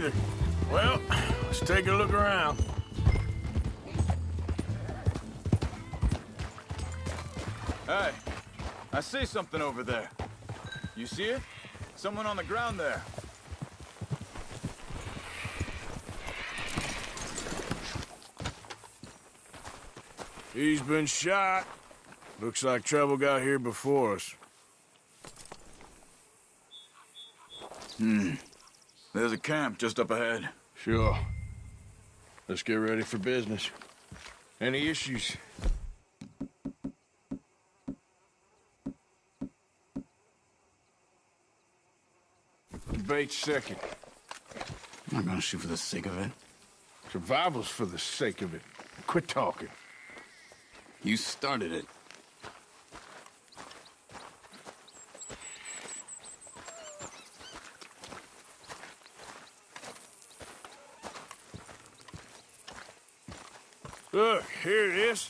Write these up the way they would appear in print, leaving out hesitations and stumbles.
either. Well, let's take a look around. Hey, I see something over there. You see it? Someone on the ground there. He's been shot. Looks like trouble got here before us. There's a camp just up ahead. Sure. Let's get ready for business. Any issues? Debate's second. I'm not gonna shoot for the sake of it. Survival's for the sake of it. Quit talking. You started it. Look, here it is.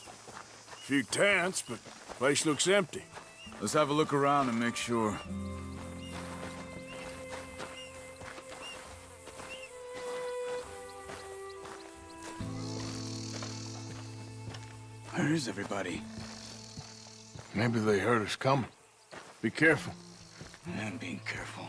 A few tents, but place looks empty. Let's have a look around and make sure. Where is everybody? Maybe they heard us coming. Be careful. I'm being careful.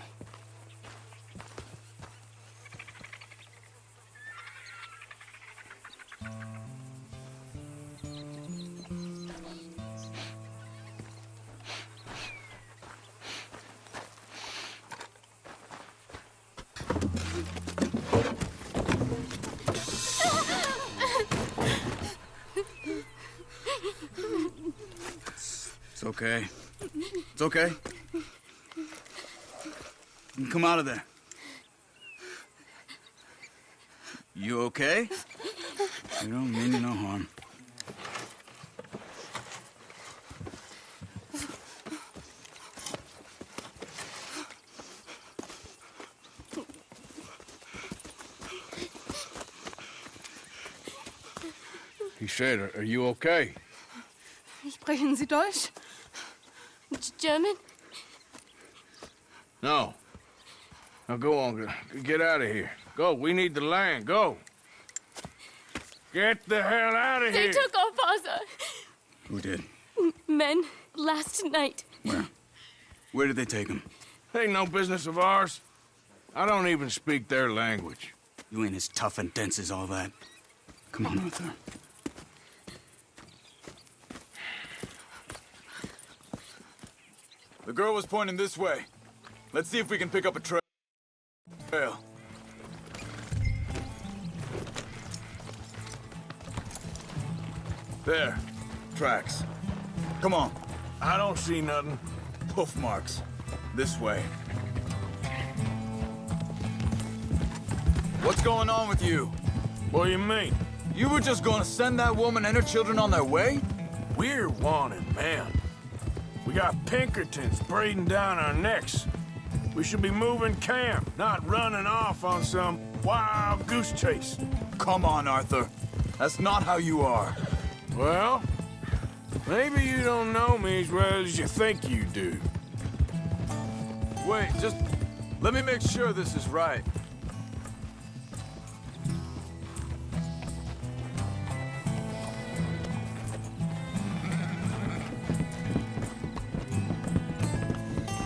It's okay. It's okay. Come out of there. You okay? You don't mean you no harm. He said, are you okay? Sprechen Sie Deutsch? German? No. Now go on, get out of here. Go, we need the land, go. Get the hell out of They here. took our father. Who did? Men, last night. Where? Where did they take him? Ain't no business of ours. I don't even speak their language. You ain't as tough and dense as all that. Come on, Arthur. The girl was pointing this way. Let's see if we can pick up a trail. There. Tracks. Come on. I don't see nothing. Hoof marks. This way. What's going on with you? What do you mean? You were just gonna send that woman and her children on their way? We're wanted, man. We got Pinkertons breathing down our necks. We should be moving camp, not running off on some wild goose chase. Come on, Arthur. That's not how you are. Well, maybe you don't know me as well as you think you do. Wait, just let me make sure this is right.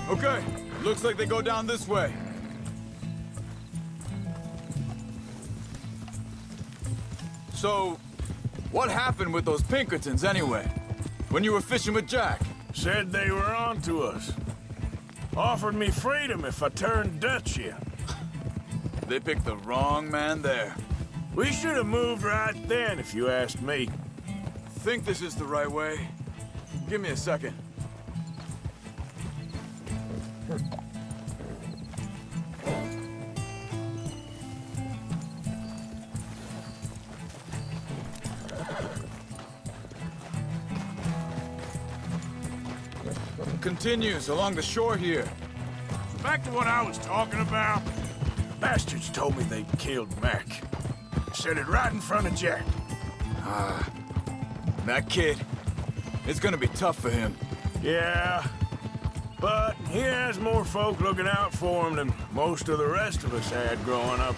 Okay, looks like they go down this way. So, what happened with those Pinkertons anyway? When you were fishing with Jack? Said they were on to us. Offered me freedom if I turned Dutch in. They picked the wrong man there. We should have moved right then, if you asked me. Think this is the right way? Give me a second. Continues along the shore here. Back to what I was talking about. Bastards told me they'd killed Mac. Said it right in front of Jack. That kid, it's gonna be tough for him. Yeah, but he has more folk looking out for him than most of the rest of us had growing up.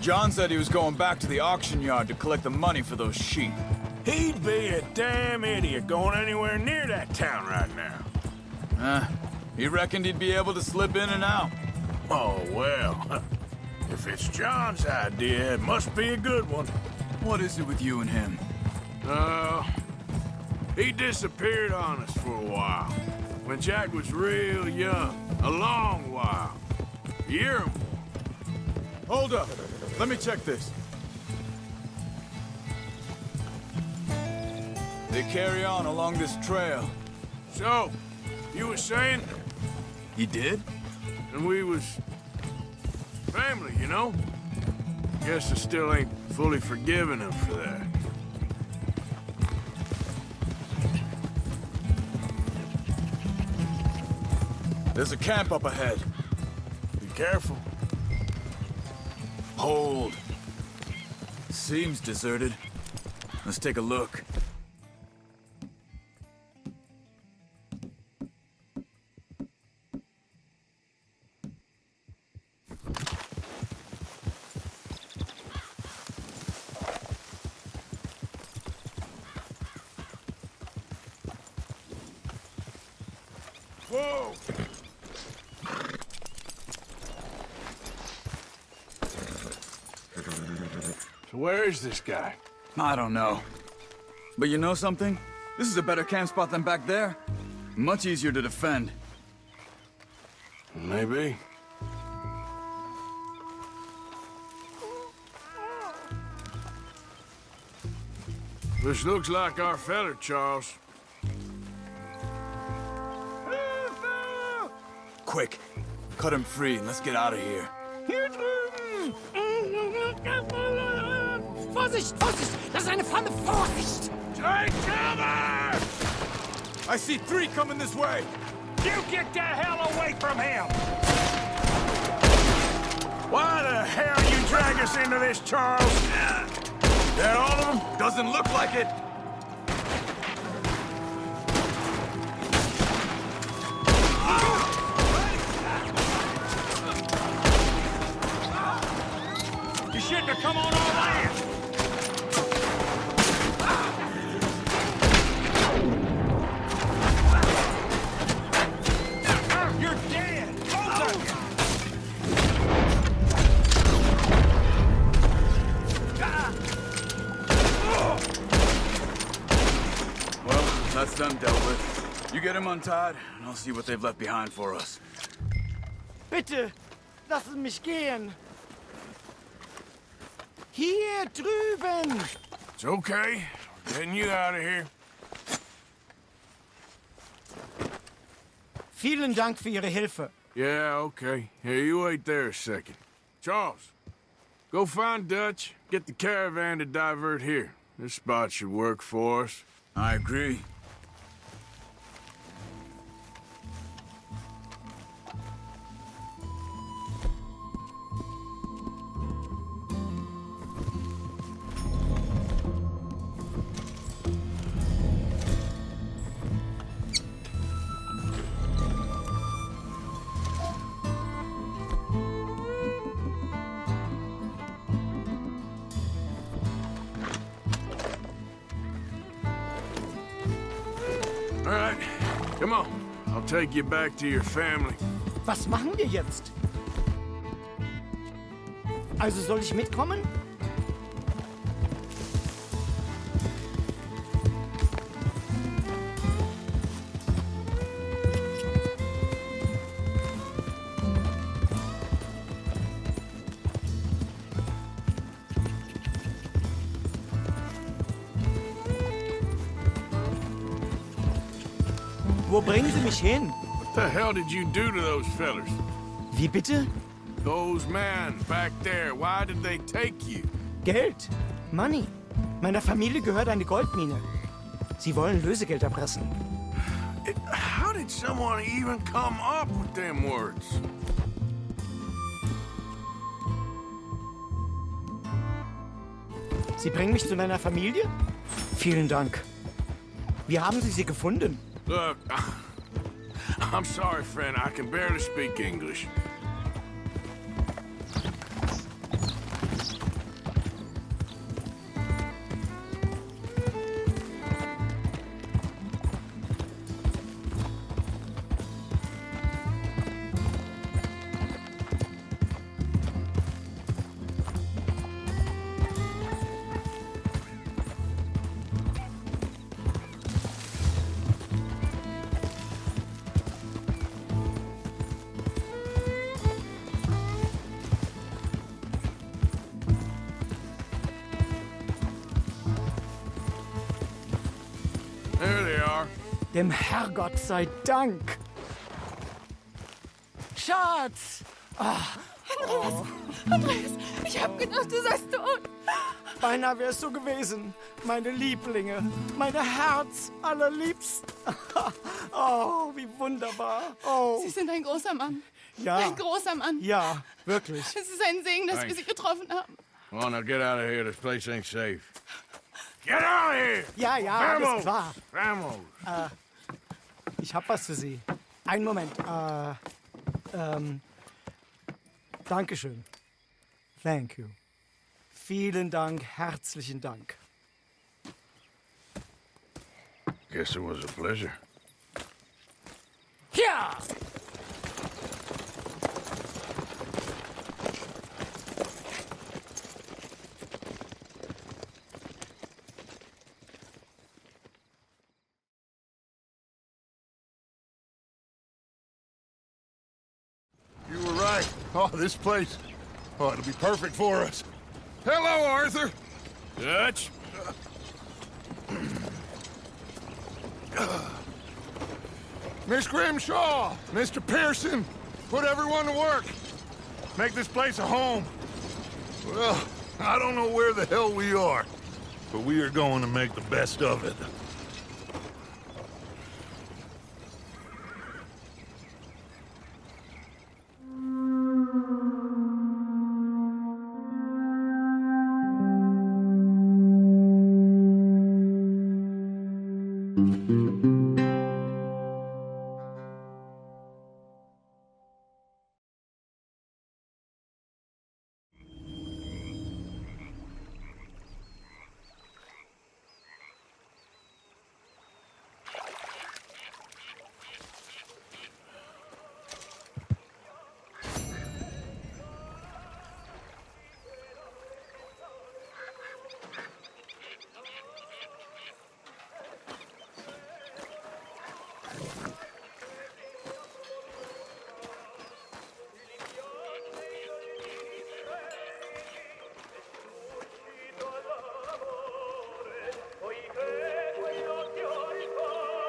John said he was going back to the auction yard to collect the money for those sheep. He'd be a damn idiot going anywhere near that town right now. He reckoned he'd be able to slip in and out. Oh, well. If it's John's idea, it must be a good one. What is it with you and him? He disappeared on us for a while. When Jack was real young. A long while. A year or more. Hold up. Let me check this. They carry on along this trail. So, you were saying? He did? And we was... family, you know? Guess I still ain't fully forgiven him for that. There's a camp up ahead. Be careful. Hold. Seems deserted. Let's take a look. Whoa! So where is this guy? I don't know. But you know something? This is a better camp spot than back there. Much easier to defend. Maybe. This looks like our feller, Charles. Quick. Cut him free and let's get out of here. Hier drüben! Vorsicht, Vorsicht! Das ist eine Falle! Vorsicht! Take cover! I see 3 coming this way! You get the hell away from him! Why the hell you drag us into this, Charles? That all of them? Doesn't look like it! You shouldn't have come on all land! You're dead! Both of you! Well, that's them dealt with. You get them untied, and I'll see what they've left behind for us. Bitte, lassen mich gehen! Hier drüben! It's okay. Getting you out of here. Vielen Dank für Ihre Hilfe. Yeah, okay. Here, you wait there a second. Charles, go find Dutch. Get the caravan to divert here. This spot should work for us. I agree. All right, come on. I'll take you back to your family. Was machen wir jetzt? Also soll ich mitkommen? Wo bringen Sie mich hin? What the hell did you do to those fellers? Wie bitte? Those men back there, why did they take you? Geld. Money. Meiner Familie gehört eine Goldmine. Sie wollen Lösegeld erpressen. How did someone even come up with them words? Sie bringen mich zu meiner Familie? Vielen Dank. Wie haben Sie sie gefunden? Look, I'm sorry, friend. I can barely speak English. There they are. Dem Herrgott sei Dank. Schatz! Andreas, ich hab gedacht, du seist tot. Beinahe wärst du gewesen. Meine Lieblinge. Meine Herz allerliebsten. Oh, wie wunderbar. Oh, Sie sind ein großer Mann. ja. Ein großer Mann. Ja, wirklich. Es ist ein Segen, dass wir Thanks. Sie getroffen haben. Come on, now get out of here. This place ain't safe. Get out of here! Ja, ja, alles Vamos! klar. Vamos! Ich hab was für Sie. Einen Moment. Dankeschön. Thank you. Vielen Dank, herzlichen Dank. Guess it was a pleasure. Ja! You were right. Oh, this place. Oh, it'll be perfect for us. Hello, Arthur. Dutch. Miss Grimshaw, Mr. Pearson, put everyone to work. Make this place a home. Well, I don't know where the hell we are, but we are going to make the best of it.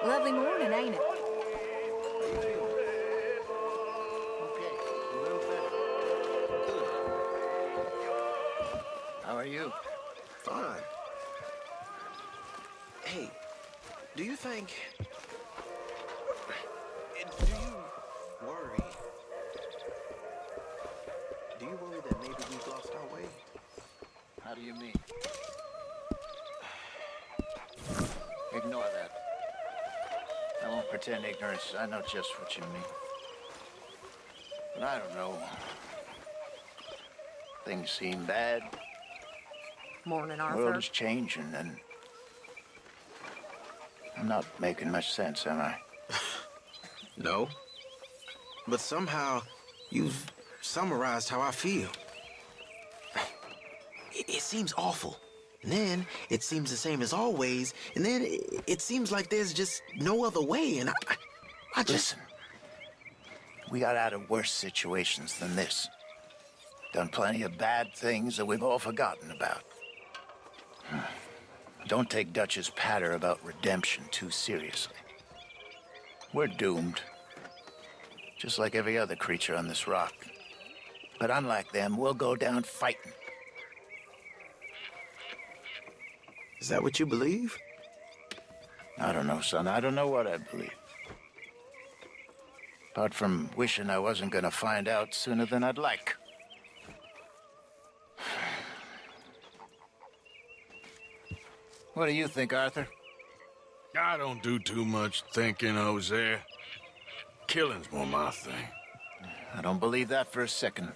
Lovely morning, ain't it? How are you? Fine. Hey, do you think... Do you worry... Do you worry that maybe we've lost our way? How do you mean? Ignore that. I won't pretend ignorance. I know just what you mean. But I don't know. Things seem bad. Morning, The Arthur. world is changing, and I'm not making much sense, am I? No. But somehow, you've summarized how I feel. It seems awful. And then, it seems the same as always. And then, it seems like there's just no other way. And I just... Listen, we got out of worse situations than this. Done plenty of bad things that we've all forgotten about. Don't take Dutch's patter about redemption too seriously. We're doomed. Just like every other creature on this rock. But unlike them, we'll go down fighting. Is that what you believe? I don't know, son. I don't know what I believe. Apart from wishing I wasn't gonna find out sooner than I'd like. What do you think, Arthur? I don't do too much thinking, Hosea. Killing's more my thing. I don't believe that for a second.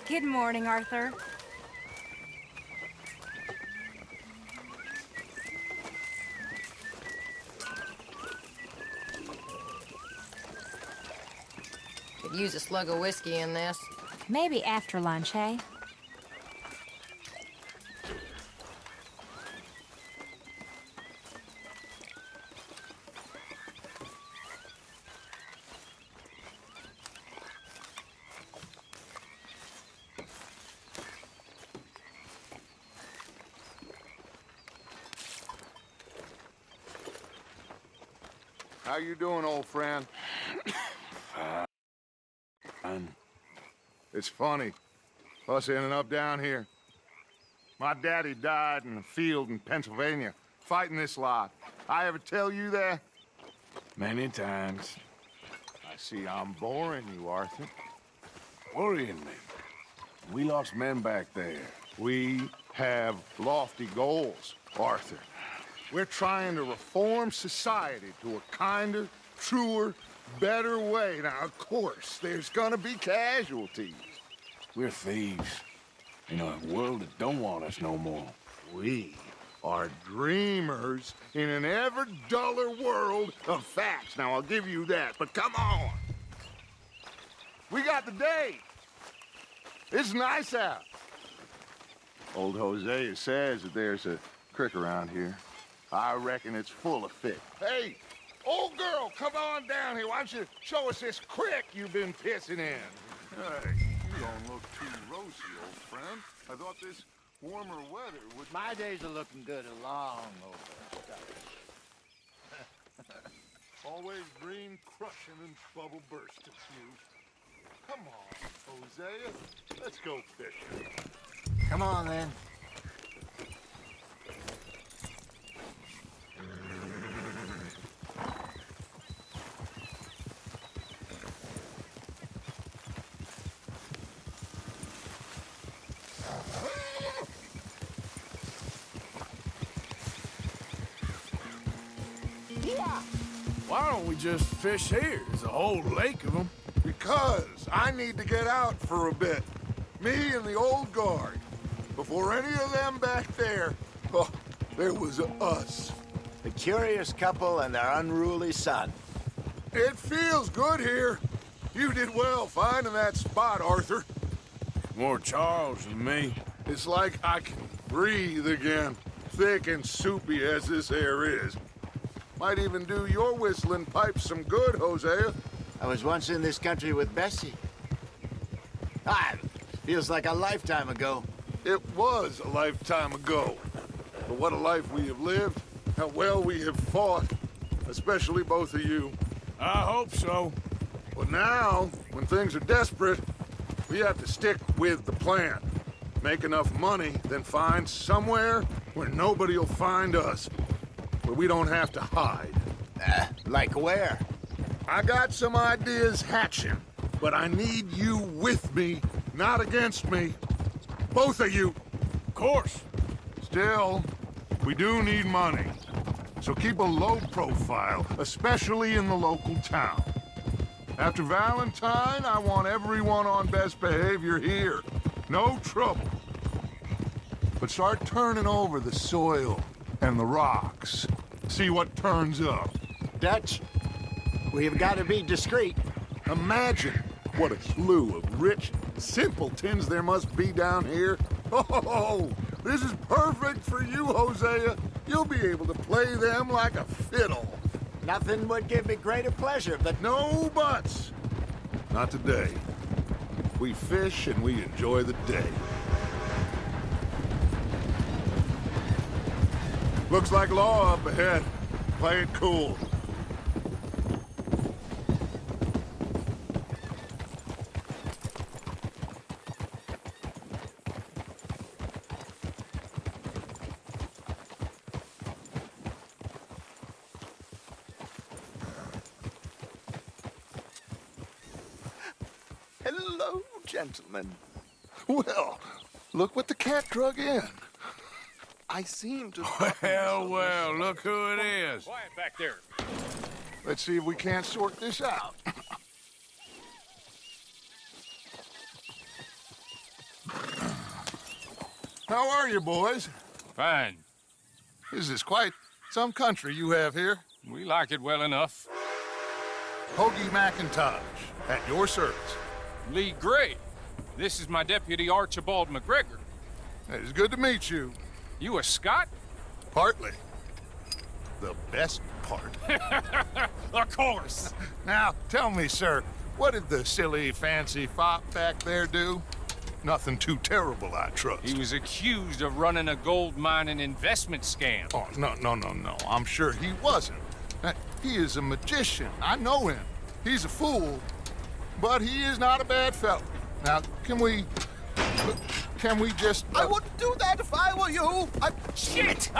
Good morning, Arthur. Could use a slug of whiskey in this. Maybe after lunch, eh? How you doing, old friend? It's funny, us ending up down here. My daddy died in a field in Pennsylvania, fighting this lot. I ever tell you that? Many times. I see I'm boring you, Arthur. Worrying me. We lost men back there. We have lofty goals, Arthur. We're trying to reform society to a kinder, truer, better way. Now, of course, there's gonna be casualties. We're thieves. In a world that don't want us no more. We are dreamers in an ever duller world of facts. Now, I'll give you that, but come on. We got the day. It's nice out. Old Hosea says that there's a creek around here. I reckon it's full of fish. Hey, old girl, come on down here. Why don't you show us this creek you've been pissing in? Hey, you don't look too rosy, old friend. I thought this warmer weather would... My days are looking good along over. Always green crushing and bubble bursting, Smooth. Come on, Hosea. Let's go fishing. Come on, then. Why don't we just fish here? There's a whole lake of them. Because I need to get out for a bit. Me and the old guard. Before any of them back there, oh, there was us. The curious couple and their unruly son. It feels good here. You did well finding that spot, Arthur. More Charles than me. It's like I can breathe again, thick and soupy as this air is. Might even do your whistling pipes some good, Hosea. I was once in this country with Bessie. Feels like a lifetime ago. It was a lifetime ago. But what a life we have lived, how well we have fought, especially both of you. I hope so. But now, when things are desperate, we have to stick with the plan. Make enough money, then find somewhere where nobody will find us. Where we don't have to hide. Like where? I got some ideas hatching, but I need you with me, not against me. Both of you. Of course. Still, we do need money. So keep a low profile, especially in the local town. After Valentine, I want everyone on best behavior here. No trouble. But start turning over the soil and the rocks. See what turns up. Dutch, we've got to be discreet. Imagine what a slew of rich simpletons there must be down here. Oh, this is perfect for you, Hosea. You'll be able to play them like a fiddle. Nothing would give me greater pleasure, but No buts. Not today. We fish and we enjoy the day. Looks like law up ahead. Play it cool. Hello, gentlemen. Well, look what the cat drug in. I seem to... Well, look who it is. Quiet back there. Let's see if we can't sort this out. How are you, boys? Fine. This is quite some country you have here. We like it well enough. Hoagie McIntosh, at your service. Lee Gray. This is my deputy Archibald McGregor. It's good to meet you. You a Scot? Partly. The best part. Of course. Now, tell me, sir, what did the silly, fancy fop back there do? Nothing too terrible, I trust. He was accused of running a gold mining investment scam. Oh, no. I'm sure he wasn't. He is a magician. I know him. He's a fool, but he is not a bad fellow. Now, can we just... I wouldn't do that if I were you. Shit!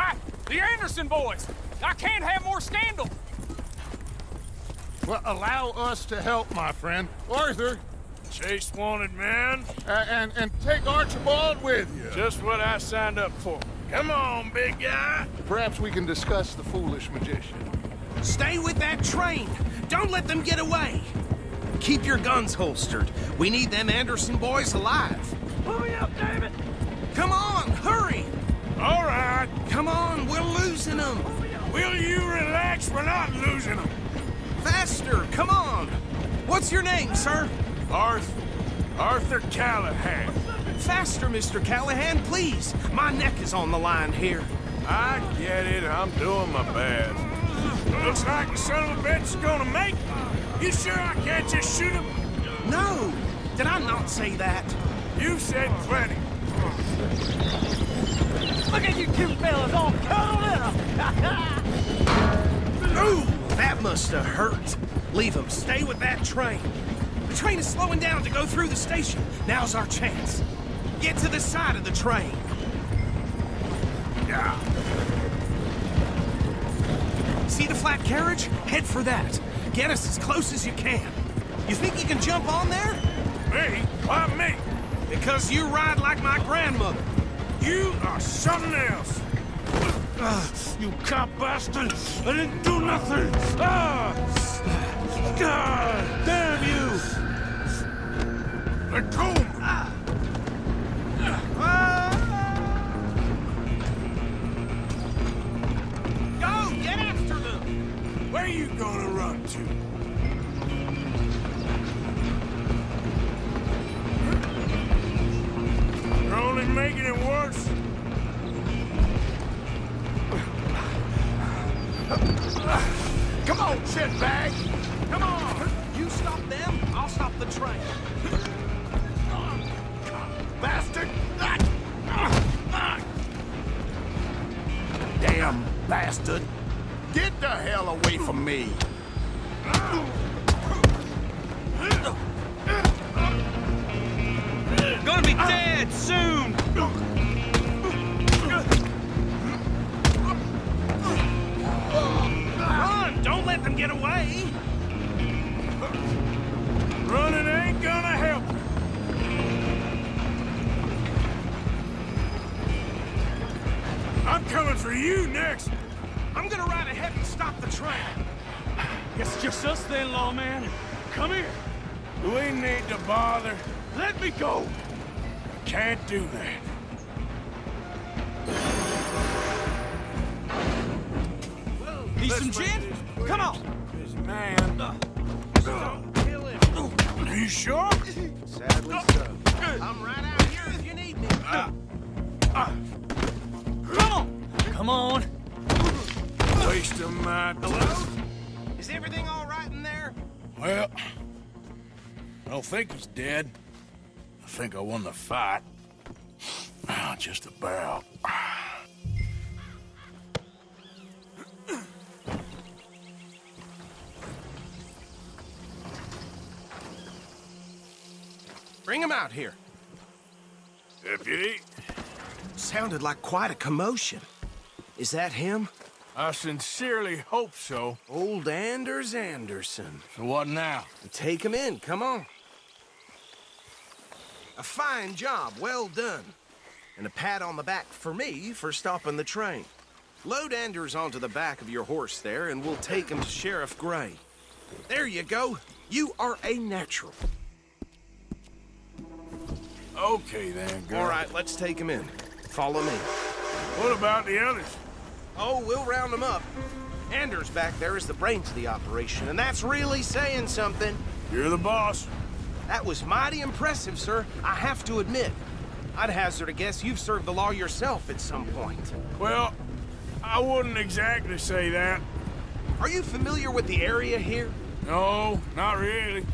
The Anderson boys! I can't have more scandal! Well, allow us to help, my friend. Arthur, Chase wanted man. and take Archibald with you. Just what I signed up for. Come on, big guy. Perhaps we can discuss the foolish magician. Stay with that train. Don't let them get away. Keep your guns holstered. We need them Anderson boys alive. Pull me up, David. Come on, hurry. All right. Come on, we're losing them. Will you relax? We're not losing them. Faster, come on. What's your name, sir? Arthur Callahan. Faster, Mr. Callahan, please. My neck is on the line here. I get it. I'm doing my best. Looks like the son of a bitch is gonna make me. You sure I can't just shoot him? No. Did I not say that? You said plenty. Look at you two fellas all cuddled up. Ooh, that must have hurt. Leave them. Stay with that train. The train is slowing down to go through the station. Now's our chance. Get to the side of the train. Yeah. See the flat carriage? Head for that. Get us as close as you can. You think you can jump on there? Me? Why me? Because you ride like my grandmother. You are something else. You cop bastard! I didn't do nothing! God damn you! Let go! Go! Get after them! Where you gonna run to? You're only making it worse. Come on, shitbag! Come on! You stop them, I'll stop the train. Bastard! Damn bastard! Get the hell away from me! Gonna be dead soon! Run! Don't let them get away! Running ain't gonna help. I'm coming for you next. I'm gonna ride ahead and stop the train. Guess it's just us then, lawman. Come here. We need to bother. Let me go. I can't do that. Need some gin? Come on! This man. Don't kill him. Are you sure? Sadly so. I'm right out here if you need me. Come on. Waste of my time. Hello? Is everything all right in there? Well, I don't think he's dead. I think I won the fight. Just about. Bring him out here. Deputy? Sounded like quite a commotion. Is that him? I sincerely hope so. Old Anders Anderson. So what now? Take him in, come on. A fine job, well done. And a pat on the back for me for stopping the train. Load Anders onto the back of your horse there, and we'll take him to Sheriff Gray. There you go. You are a natural. Okay then, girl. All right, let's take him in. Follow me. What about the others? Oh, we'll round them up. Anders back there is the brains of the operation, and that's really saying something. You're the boss. That was mighty impressive, sir. I have to admit. I'd hazard a guess you've served the law yourself at some point. Well, I wouldn't exactly say that. Are you familiar with the area here? No, not really.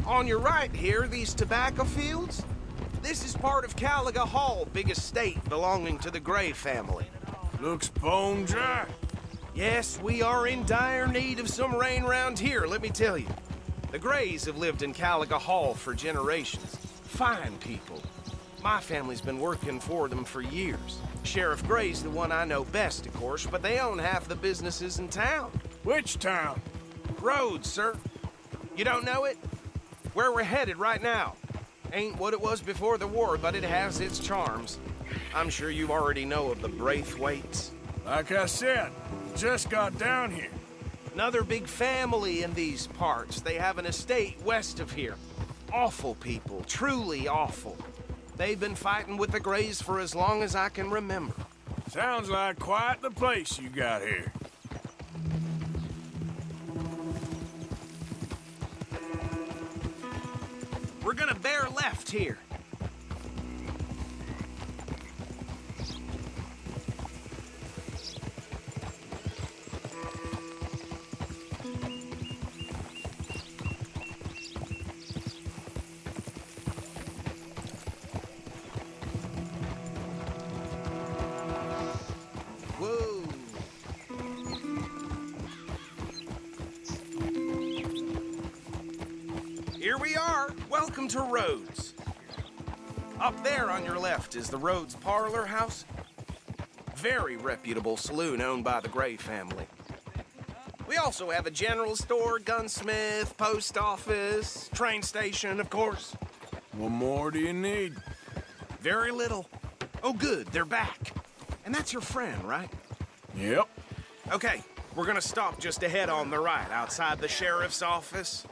On your right here, these tobacco fields? This is part of Caliga Hall, big estate belonging to the Gray family. Looks bone dry. Yes, we are in dire need of some rain round here, let me tell you. The Grays have lived in Caliga Hall for generations. Fine people. My family's been working for them for years. Sheriff Gray's the one I know best, of course, but they own half the businesses in town. Which town? Rhodes, sir. You don't know it? Where we're headed right now. Ain't what it was before the war, but it has its charms. I'm sure you already know of the Braithwaites. Like I said, just got down here. Another big family in these parts. They have an estate west of here. Awful people, truly awful. They've been fighting with the Grays for as long as I can remember. Sounds like quite the place you got here. We're gonna bear left here. Whoa. Here we are. Welcome to Rhodes. Up there on your left is the Rhodes Parlor House. Very reputable saloon owned by the Gray family. We also have a general store, gunsmith, post office, train station, of course. What more do you need? Very little. Oh, good, they're back. And that's your friend, right? Yep. Okay, we're gonna stop just ahead on the right, outside the sheriff's office.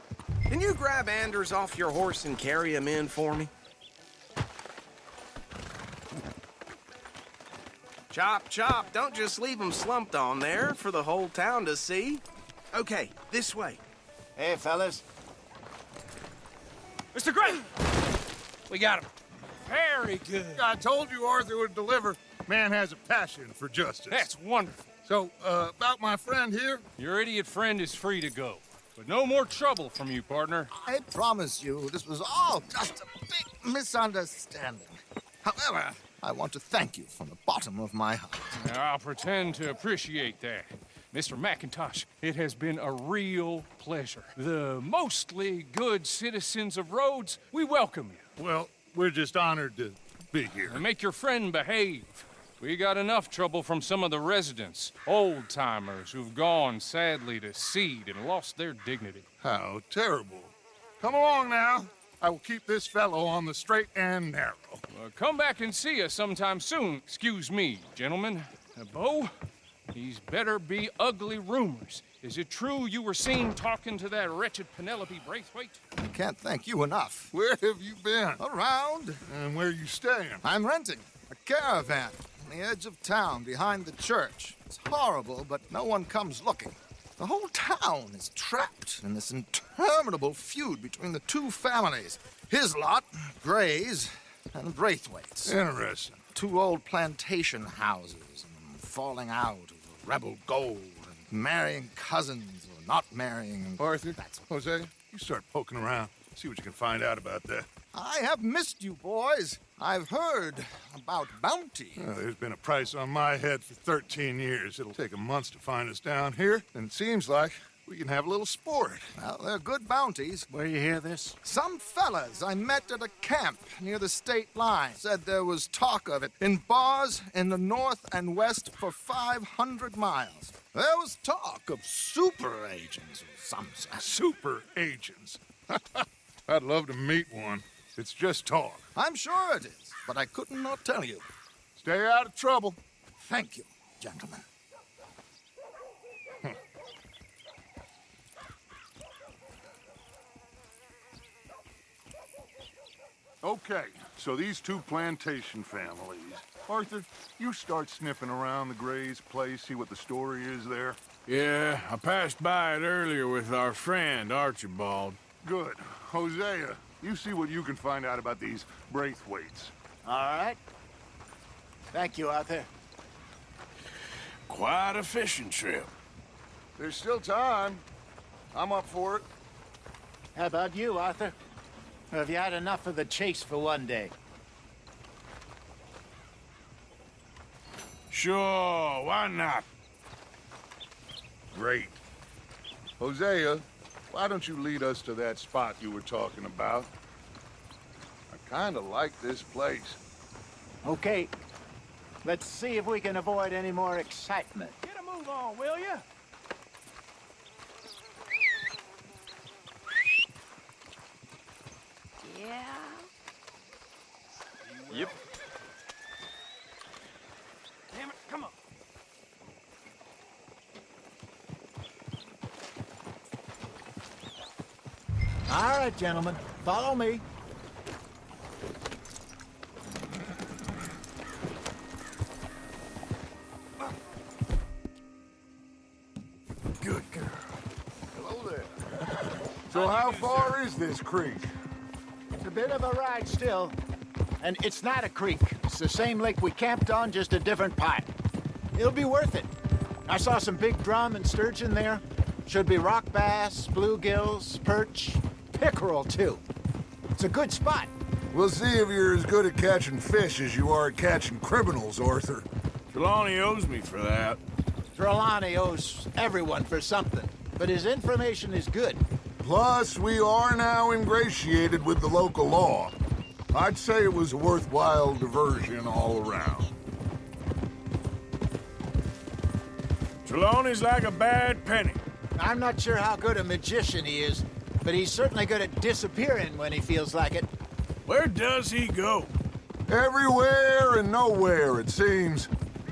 Can you grab Anders off your horse and carry him in for me? Chop, chop, don't just leave him slumped on there for the whole town to see. Okay, this way. Hey, fellas. Mr. Gray! We got him. Very good. I told you Arthur would deliver. Man has a passion for justice. That's wonderful. So, about my friend here? Your idiot friend is free to go. But no more trouble from you, partner. I promise you, this was all just a big misunderstanding. However, I want to thank you from the bottom of my heart. Now, I'll pretend to appreciate that. Mr. McIntosh, it has been a real pleasure. The mostly good citizens of Rhodes, we welcome you. Well, we're just honored to be here. And make your friend behave. We got enough trouble from some of the residents, old-timers who've gone, sadly, to seed and lost their dignity. How terrible. Come along now. I will keep this fellow on the straight and narrow. Come back and see us sometime soon. Excuse me, gentlemen. Bo, these better be ugly rumors. Is it true you were seen talking to that wretched Penelope Braithwaite? I can't thank you enough. Where have you been? Around. And where you staying? I'm renting a caravan on the edge of town behind the church. It's horrible, but no one comes looking. The whole town is trapped in this interminable feud between the two families. His lot, Gray's, and Braithwaite's. Interesting. Two old plantation houses, and falling out over rebel gold, and marrying cousins or not marrying. Arthur, Jose, you start poking around. See what you can find out about that. I have missed you, boys. I've heard about bounty. There's been a price on my head for 13 years. It'll take a month to find us down here, and it seems like we can have a little sport. Well, they're good bounties. Where you hear this? Some fellas I met at a camp near the state line said there was talk of it in bars in the north and west for 500 miles. There was talk of super agents of some sort. Super agents? I'd love to meet one. It's just talk. I'm sure it is, but I couldn't not tell you. Stay out of trouble. Thank you, gentlemen. Okay, so these two plantation families. Arthur, you start sniffing around the Gray's place, see what the story is there. Yeah, I passed by it earlier with our friend, Archibald. Good. Hosea, you see what you can find out about these Braithwaites. All right. Thank you, Arthur. Quite a fishing trip. There's still time. I'm up for it. How about you, Arthur? Or have you had enough of the chase for one day? Sure, why not? Great. Hosea, why don't you lead us to that spot you were talking about? I kind of like this place. Okay. Let's see if we can avoid any more excitement. Get a move on, will you? Yeah. Yep. Damn it, come on. All right, gentlemen. Follow me. Good girl. Hello there. So how far is this creek? It's a bit of a ride still. And it's not a creek. It's the same lake we camped on, just a different pipe. It'll be worth it. I saw some big drum and sturgeon there. Should be rock bass, bluegills, perch, pickerel, too. It's a good spot. We'll see if you're as good at catching fish as you are at catching criminals, Arthur. Trelawney owes me for that. Trelawney owes everyone for something, but his information is good. Plus, we are now ingratiated with the local law. I'd say it was a worthwhile diversion all around. Trelawney's like a bad penny. I'm not sure how good a magician he is, but he's certainly good at disappearing when he feels like it. Where does he go? Everywhere and nowhere, it seems.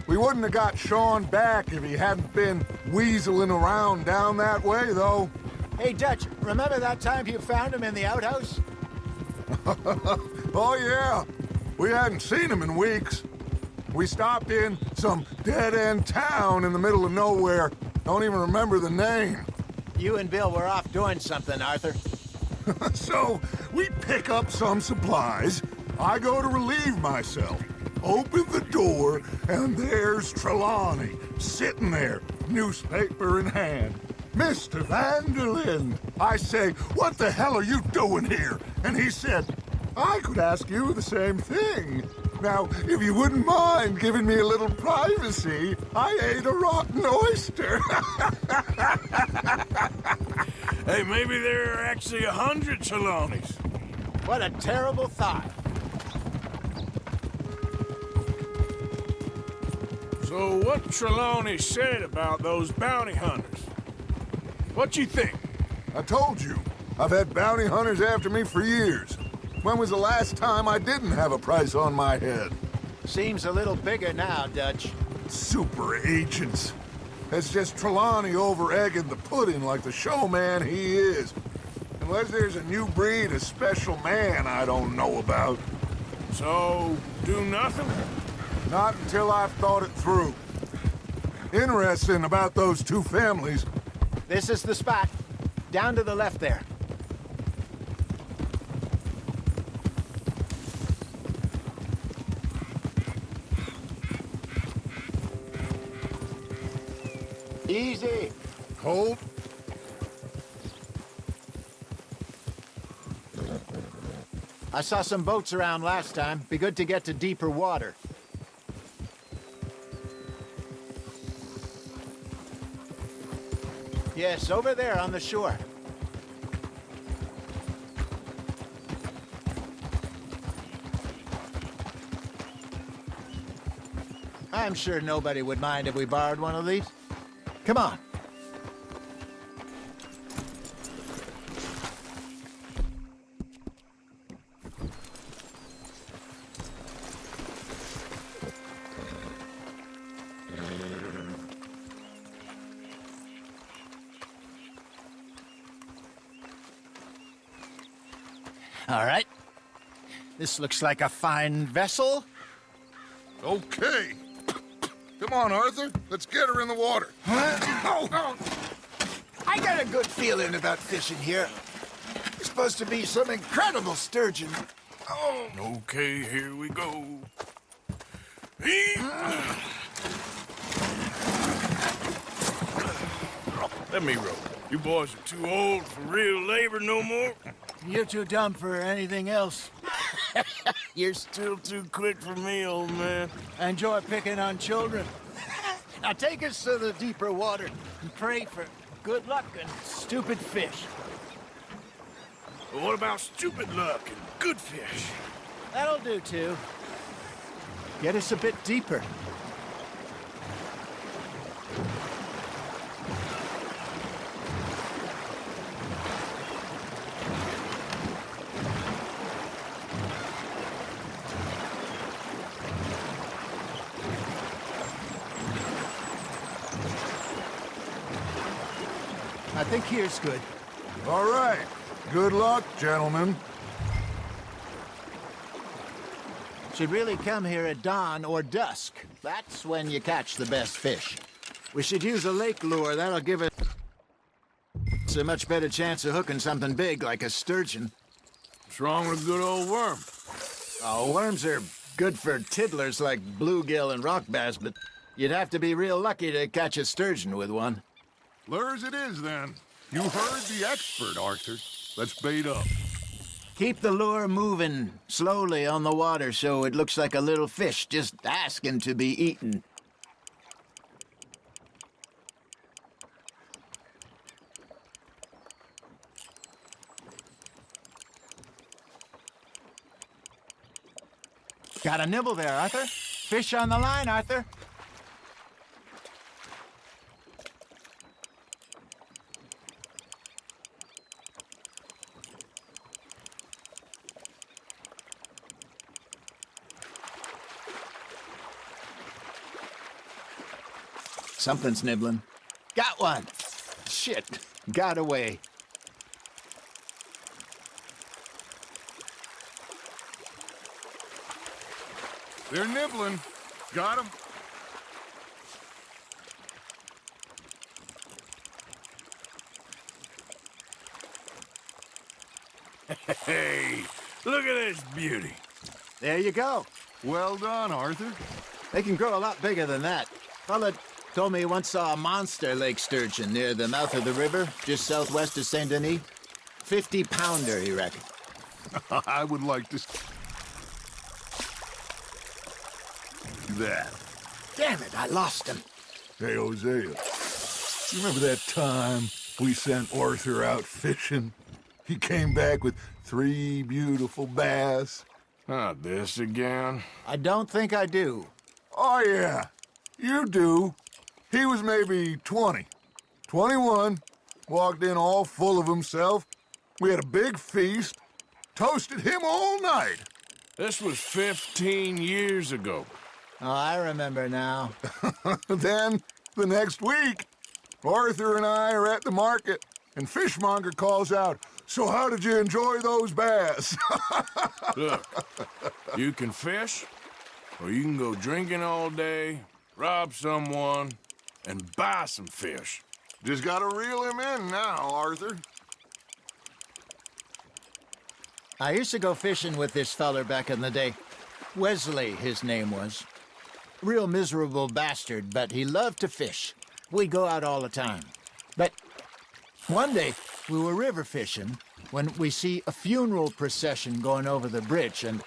We wouldn't have got Sean back if he hadn't been weaseling around down that way, though. Hey, Dutch, remember that time you found him in the outhouse? Oh, yeah. We hadn't seen him in weeks. We stopped in some dead-end town in the middle of nowhere. Don't even remember the name. You and Bill were off doing something, Arthur. So, we pick up some supplies. I go to relieve myself. Open the door, and there's Trelawney, sitting there, newspaper in hand. Mr. Van der Linde. I say, what the hell are you doing here? And he said, I could ask you the same thing. Now, if you wouldn't mind giving me a little privacy, I ate a rotten oyster. Hey, maybe there are actually 100 Trelawneys. What a terrible thought. So what Trelawney said about those bounty hunters? What you think? I told you, I've had bounty hunters after me for years. When was the last time I didn't have a price on my head? Seems a little bigger now, Dutch. Super agents. It's just Trelawney over-egging the pudding like the showman he is. Unless there's a new breed of special man I don't know about. So, do nothing? Not until I've thought it through. Interesting about those two families. This is the spot. Down to the left there. Easy. Hold. I saw some boats around last time. Be good to get to deeper water. Yes, over there on the shore. I'm sure nobody would mind if we borrowed one of these. Come on. All right. This looks like a fine vessel. Okay. Come on, Arthur. Let's get her in the water. I got a good feeling about fishing here. It's supposed to be some incredible sturgeon. Oh. Okay, here we go. Let me row. You boys are too old for real labor no more. You're too dumb for anything else. You're still too quick for me, old man. I enjoy picking on children. Now take us to the deeper water and pray for good luck and stupid fish. But what about stupid luck and good fish? That'll do, too. Get us a bit deeper. I think here's good. All right. Good luck, gentlemen. Should really come here at dawn or dusk. That's when you catch the best fish. We should use a lake lure. That'll give us a much better chance of hooking something big like a sturgeon. What's wrong with a good old worm? Oh, worms are good for tiddlers like bluegill and rock bass, but you'd have to be real lucky to catch a sturgeon with one. Lures it is, then. You heard the expert, Arthur. Let's bait up. Keep the lure moving slowly on the water so it looks like a little fish just asking to be eaten. Got a nibble there, Arthur. Fish on the line, Arthur. Something's nibbling. Got one. Shit. Got away. They're nibbling. Got 'em. Hey, look at this beauty. There you go. Well done, Arthur. They can grow a lot bigger than that. Fella told me he once saw a monster lake sturgeon near the mouth of the river, just southwest of Saint Denis. 50-pounder, he reckoned. I would like to see that. Damn it, I lost him. Hey, Hosea. You remember that time we sent Arthur out fishing? He came back with 3 beautiful bass. Not this again. I don't think I do. Oh, yeah. You do. He was maybe 20. 21. Walked in all full of himself. We had a big feast. Toasted him all night. This was 15 years ago. Oh, I remember now. Then, the next week, Arthur and I are at the market, and Fishmonger calls out, "So how did you enjoy those bass?" Look, you can fish, or you can go drinking all day, rob someone, and buy some fish. Just gotta reel him in now, Arthur. I used to go fishing with this feller back in the day. Wesley, his name was. Real miserable bastard, but he loved to fish. We'd go out all the time. But one day, we were river fishing when we see a funeral procession going over the bridge, and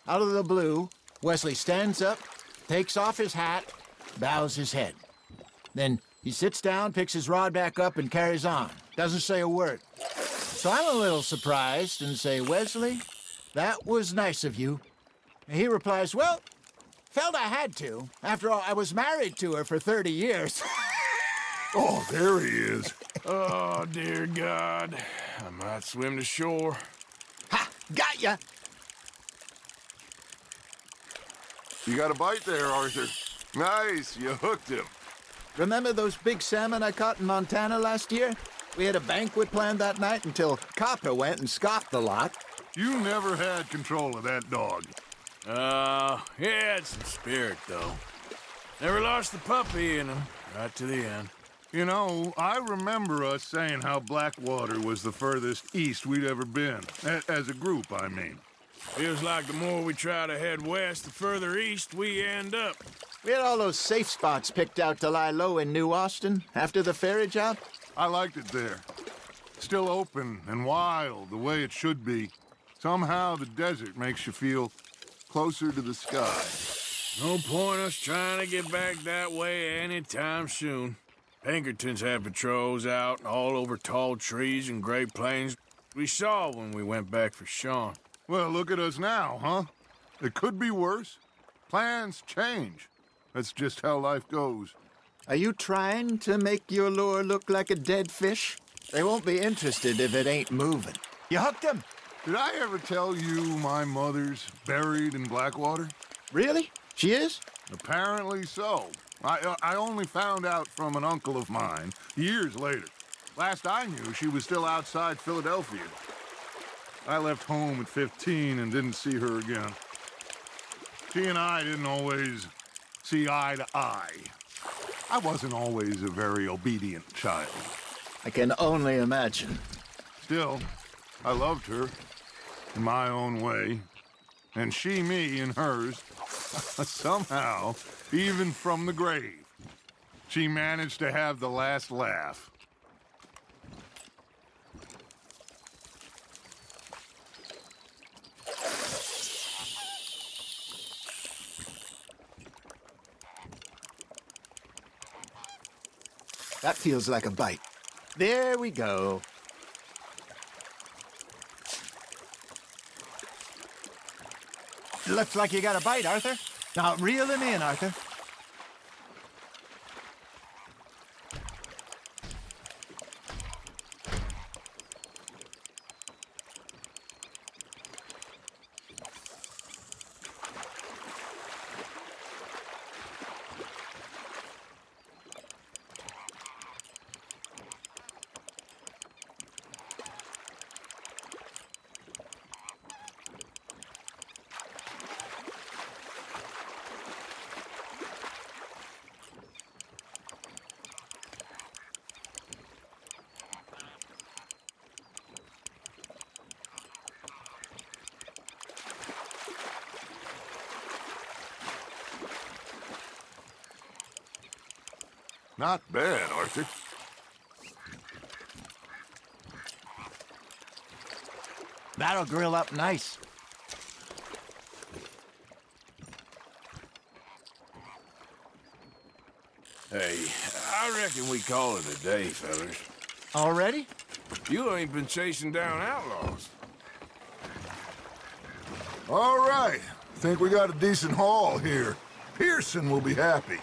out of the blue, Wesley stands up, takes off his hat, bows his head. Then he sits down, picks his rod back up, and carries on. Doesn't say a word. So I'm a little surprised and say, "Wesley, that was nice of you." And he replies, "Well, felt I had to. After all, I was married to her for 30 years. Oh, there he is. Oh, dear God. I might swim to shore. Ha! Got ya! You got a bite there, Arthur. Nice, you hooked him. Remember those big salmon I caught in Montana last year? We had a banquet planned that night until Copper went and scoffed the lot. You never had control of that dog. He had some spirit, though. Never lost the puppy in him, right to the end. You know, I remember us saying how Blackwater was the furthest east we'd ever been. As a group, I mean. Feels like the more we try to head west, the further east we end up. We had all those safe spots picked out to lie low in New Austin after the ferry job. I liked it there. Still open and wild, the way it should be. Somehow the desert makes you feel closer to the sky. No point us trying to get back that way anytime soon. Pinkertons had patrols out all over tall trees and Great Plains. We saw when we went back for Sean. Well, look at us now, huh? It could be worse. Plans change. That's just how life goes. Are you trying to make your lure look like a dead fish? They won't be interested if it ain't moving. You hooked them. Did I ever tell you my mother's buried in Blackwater? Really? She is? Apparently so. I only found out from an uncle of mine years later. Last I knew, she was still outside Philadelphia. I left home at 15 and didn't see her again. She and I didn't always see eye to eye. I wasn't always a very obedient child. I can only imagine. Still, I loved her in my own way, and she me in hers. Somehow, even from the grave, she managed to have the last laugh. That feels like a bite. There we go. Looks like you got a bite, Arthur. Now reel him in, Arthur. Not bad, Arthur. That'll grill up nice. Hey, I reckon we call it a day, fellas. Already? You ain't been chasing down outlaws. All right. Think we got a decent haul here. Pearson will be happy.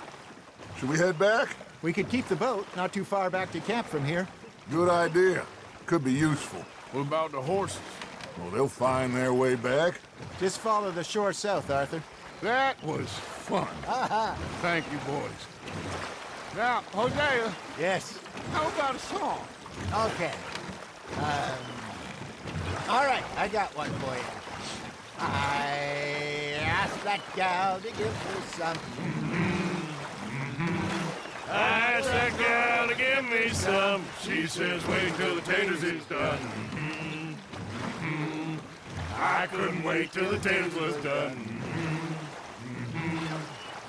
Should we head back? We could keep the boat not too far back to camp from here. Good idea. Could be useful. What about the horses? Well, they'll find their way back. Just follow the shore south, Arthur. That was fun. Thank you, boys. Now, Hosea. Yes. How about a song? Okay. All right, I got one for you. I asked that gal to give me some. I asked that gal to give me some. She says, wait till the taters is done. I couldn't wait till the taters was done.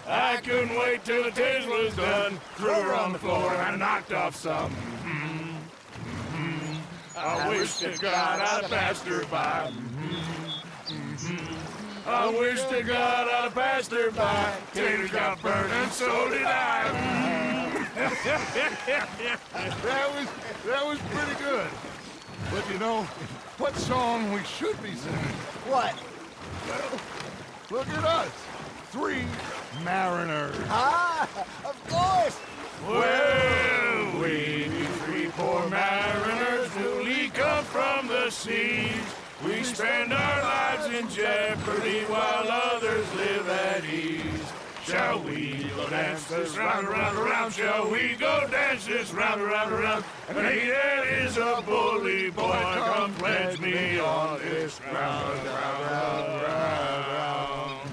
I couldn't wait till the taters was done. Threw her on the floor and I knocked off some. I wish to God I'd passed her by. I wish to God I'd passed her by. Taters got burned and so did I. That was pretty good. But you know, what song we should be singing? What? Well, look at us. 3 mariners. Ah, of course. Well, we be 3 poor mariners newly come from the seas. We spend our lives in jeopardy while others live at ease. Shall we go dance this round, around, around? Shall we go dance this round, around, around? And he that is a bully boy, come pledge me on this round, round, round.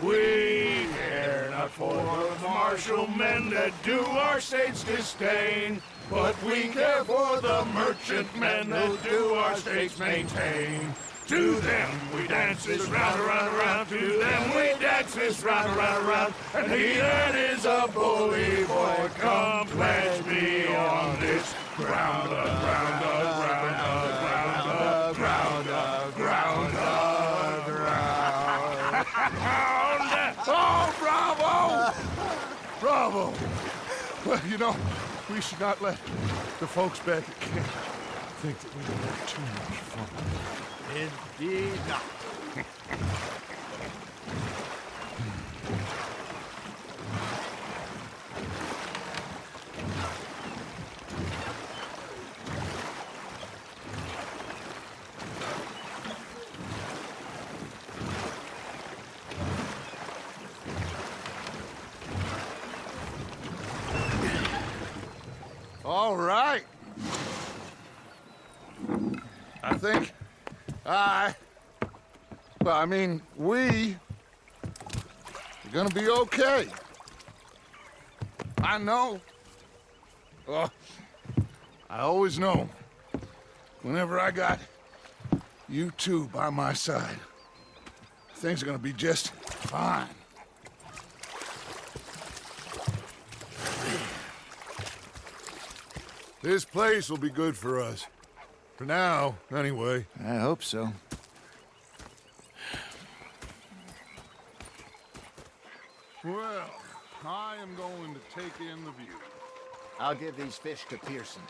We care not for the martial men that do our states disdain, but we care for the merchant men that do our states maintain. To them we dance this round, around, around. To them we dance this round, around, around. And he that is a bully boy, come pledge me on this ground, ground, ground, ground, ground, ground, ground. Oh, bravo! Bravo! Well, you know, we should not let the folks back at camp think that we don't have too much fun. Indeed not. All right. I mean, we are gonna be okay. I know. Oh, I always know. Whenever I got you two by my side, things are gonna be just fine. This place will be good for us. For now, anyway. I hope so. Well, I am going to take in the view. I'll give these fish to Pearson.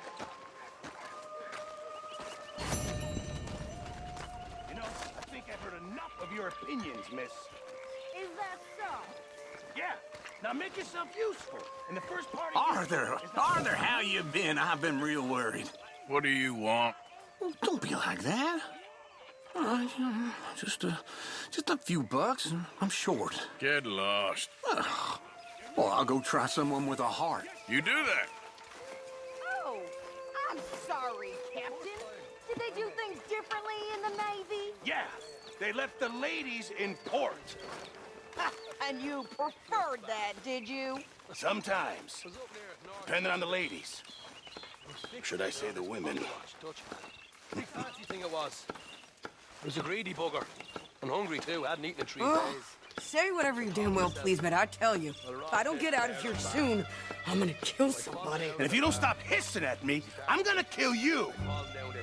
You know, I think I've heard enough of your opinions, miss. Is that so? Yeah. Now make yourself useful. In the first part of Arthur, how you been? I've been real worried. What do you want? Well, don't be like that. All right, just a few bucks. I'm short. Get lost. Well, I'll go try someone with a heart. You do that. Oh, I'm sorry, Captain. Did they do things differently in the Navy? Yeah, they left the ladies in port. And you preferred that, did you? Sometimes. Depending on the ladies. Should I say the women? Big fancy thing it was. It was a greedy bugger. And hungry, too. Hadn't eaten in 3 days. Say whatever you damn well please, but I tell you, if I don't get out of here soon, I'm gonna kill somebody. And if you don't stop hissing at me, I'm gonna kill you.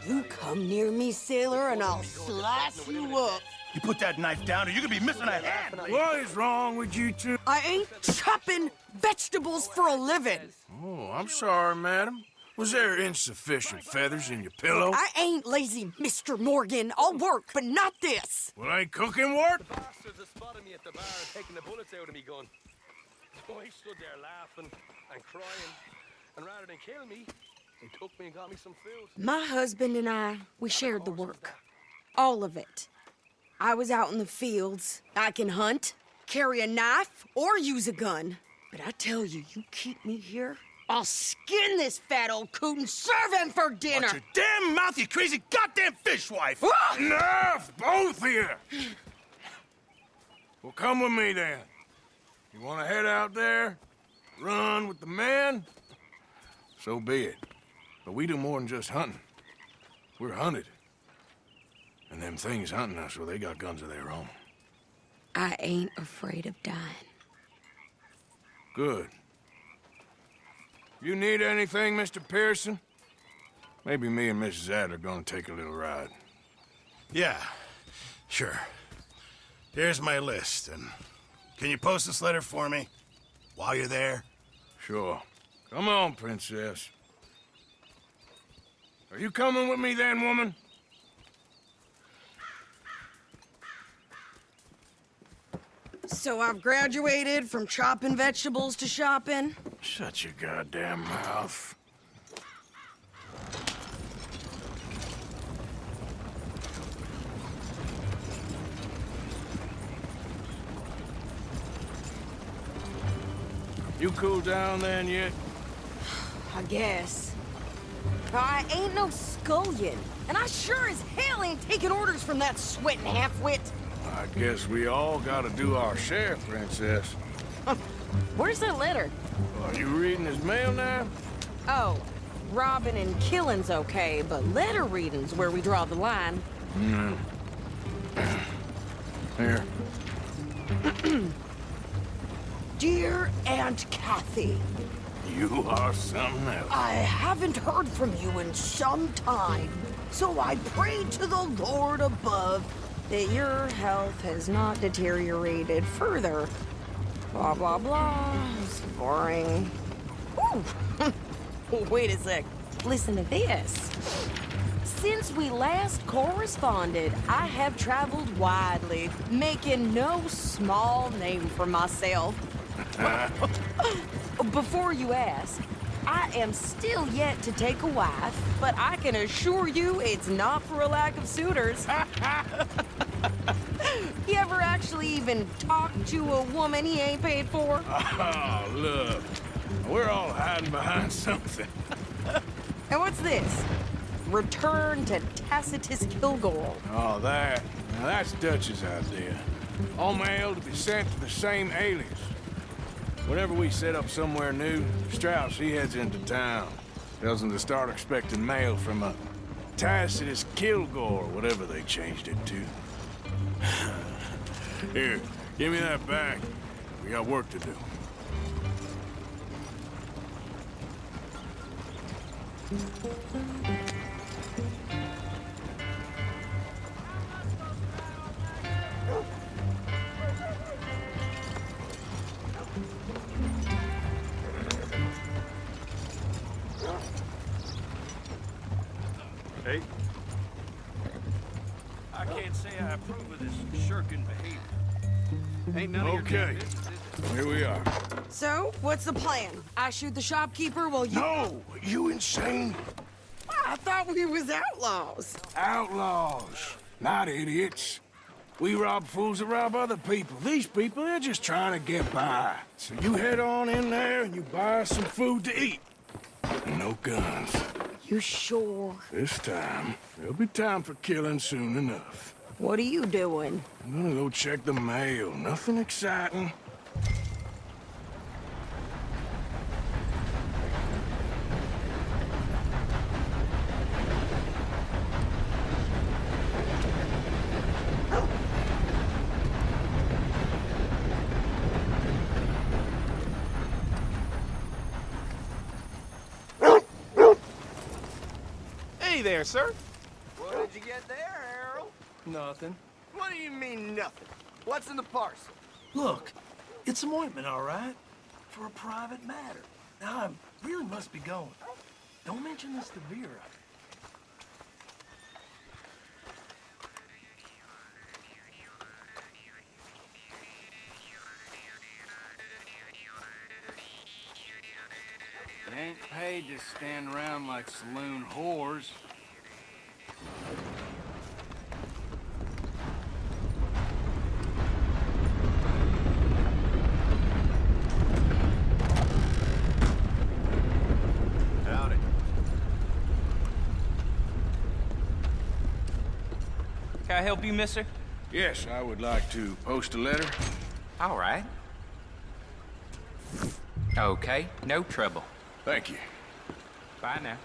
You come near me, sailor, and I'll slice you up. You put that knife down or you're gonna be missing a hand. What is wrong with you two? I ain't chopping vegetables for a living. Oh, I'm sorry, madam. Was there insufficient feathers in your pillow? I ain't lazy, Mr. Morgan. I'll work, but not this. Well, ain't cooking work? The bastards have spotted me at the bar and taken the bullets out of me gun. So I stood there laughing and crying. And rather than kill me, they took me and got me some food. My husband and I, we shared the work. All of it. I was out in the fields. I can hunt, carry a knife, or use a gun. But I tell you, you keep me here, I'll skin this fat old coot and serve him for dinner. Watch your damn mouth, you crazy goddamn fishwife! Enough, both of you! Well, come with me then. You want to head out there, run with the men? So be it. But we do more than just hunting. We're hunted. And them things hunting us, well, they got guns of their own. I ain't afraid of dying. Good. You need anything, Mr. Pearson? Maybe me and Mrs. Adler are gonna take a little ride. Yeah, sure. Here's my list, and can you post this letter for me while you're there? Sure. Come on, Princess. Are you coming with me then, woman? So I've graduated from chopping vegetables to shopping? Shut your goddamn mouth. You cooled down then yet? I guess. I ain't no scullion, and I sure as hell ain't taking orders from that sweating half-wit. I guess we all gotta do our share, Princess. Where's that letter? Are you reading his mail now? Oh, robbing and killing's okay, but letter reading's where we draw the line. Here. Dear Aunt Kathy, You are something else. I haven't heard from you in some time, so I pray to the Lord above that your health has not deteriorated further. Blah, blah, blah. It's boring. Ooh. Wait a sec. Listen to this. Since we last corresponded, I have traveled widely, making no small name for myself. Before you ask, I am still yet to take a wife, but I can assure you it's not for a lack of suitors. You ever actually even talk to a woman he ain't paid for? Oh, look. We're all hiding behind something. And what's this? Return to Tacitus Kilgore. Oh, that. Now, that's Dutch's idea. All mail to be sent to the same alias. Whenever we set up somewhere new, Strauss, he heads into town. Tells them to start expecting mail from a Tacitus Kilgore, whatever they changed it to. Here, give me that back. We got work to do. Hey. I can't say I approve of this shirking behavior. Ain't none of your damn business, is it? Here we are. So, what's the plan? I shoot the shopkeeper while you... No! You insane? I thought we was outlaws. Outlaws, not idiots. We rob fools that rob other people. These people, they're just trying to get by. So you head on in there and you buy us some food to eat. And no guns. You sure? This time, there'll be time for killing soon enough. What are you doing? I'm gonna go check the mail. Nothing exciting. Hey there, sir. What did you get there, Harold? Nothing. What do you mean, nothing? What's in the parcel? Look, it's some ointment, all right? For a private matter. Now, I really must be going. Don't mention this to Vera. It ain't paid to stand around like saloon whores. Howdy. Can I help you, mister? Yes, I would like to post a letter. All right. Okay, no trouble. Thank you. Bye now.